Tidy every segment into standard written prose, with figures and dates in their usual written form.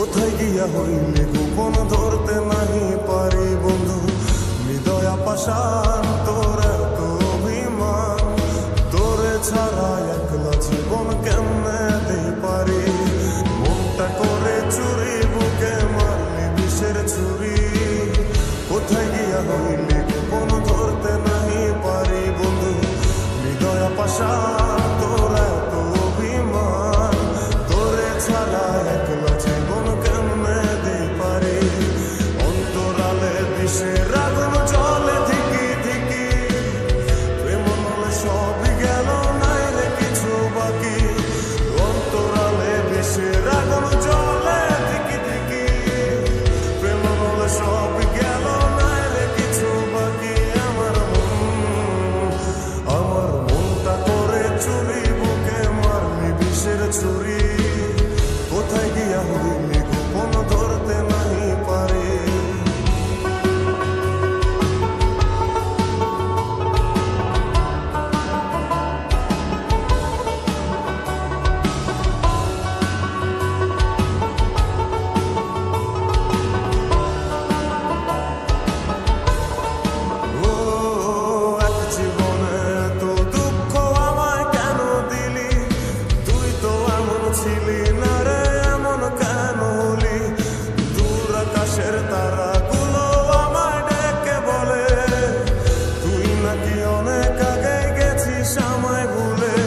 কোথায় গিয়া হইলে গোপন ধরতে নাহি পারি বন্ধু। হৃদয় পাষাণ তোর এত অভিমান, তোরে ছাড়া একলা জীবন কেমনে দিই পারি। মনটা করে চুরি বুকে মারলি বিষের ছুরি, কোথায় গিয়া হইলে গোপন ধরতে নাহি পারি বন্ধু। হৃদয় পাষাণ তোর এত অভিমান, তোরে ছাড়া একলা জীবন কেমনে দিই পারি। অন্তরালে বিষের আগুন জ্বলে ধিকি ধিকি, প্রেম মনে সবই গেল নাই রে কিছু বাকি। অন্তরালে বিষের আগুন জ্বলে ধিকি ধিকি, প্রেম মনে সবই গেল নাই রে কিছু বাকি। আমার মনটা করে চুরি বুকে মারলি বিষের ছুরি, কোথায় গিয়া হইলি গোপন ধরতে নাহি পারি। ও এক জীবনে এত দুঃখ আমায় কেন দিলি, তুই তো এমন ছিলি না রে এমন কেন হলি। দূর আকাশের তারাগুলো আমায় ডেকে বলে, তুই নাকি অনেক আগে গেছিস আমায় ভুলে।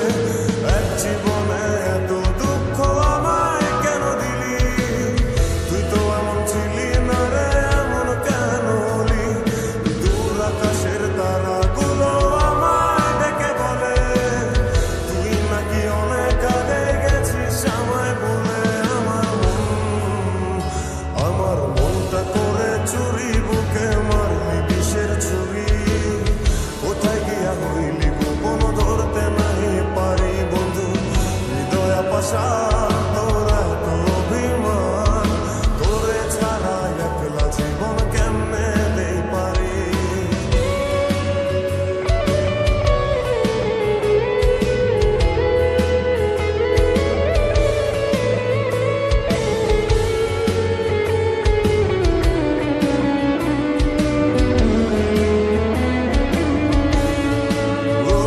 এক জীবনে এত দুঃখ আমায় কেন দিলি, তুই তো এমন ছিলি না রে এমন কেন হলি। দূর আকাশের তারাগুলো আমায় ডেকে বলে, তুই নাকি অনেক আগে গেছিস আমায় ভুলে। আমার মনটা করে চুরি বুকে মারলি বিষের ছুরি, কোথায় গিয়া হইলি গোপন ধরতে নাহি পারি বন্ধু। হৃদয় পাষাণ তোর এত অভিমান, তোরে ছাড়া একলা জীবন কেমনে দেই পারি। ও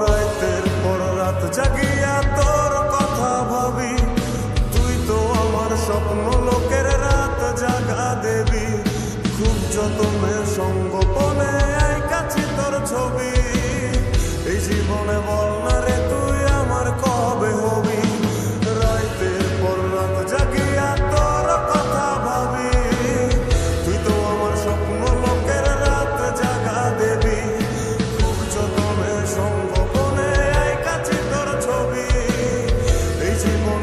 রাতের পর রাত জাগিয়া তোর কথা ভাবি, তুই তো আমার স্বপ্ন লোকের রাত জাগা দেবী। খুব যতনে সঙ্গোপনে আইকাছি তোর ছবি, এই জীবনে বল না রে তুই আমার কবে হবি। রাতের পর রাত জাগিয়া তোর কথা ভাবি, তুই তো আমার স্বপ্ন লোকের রাত জাগা দেবী। খুব যতনে সঙ্গোপনে আইকাছি তোর ছবি, এই জীবন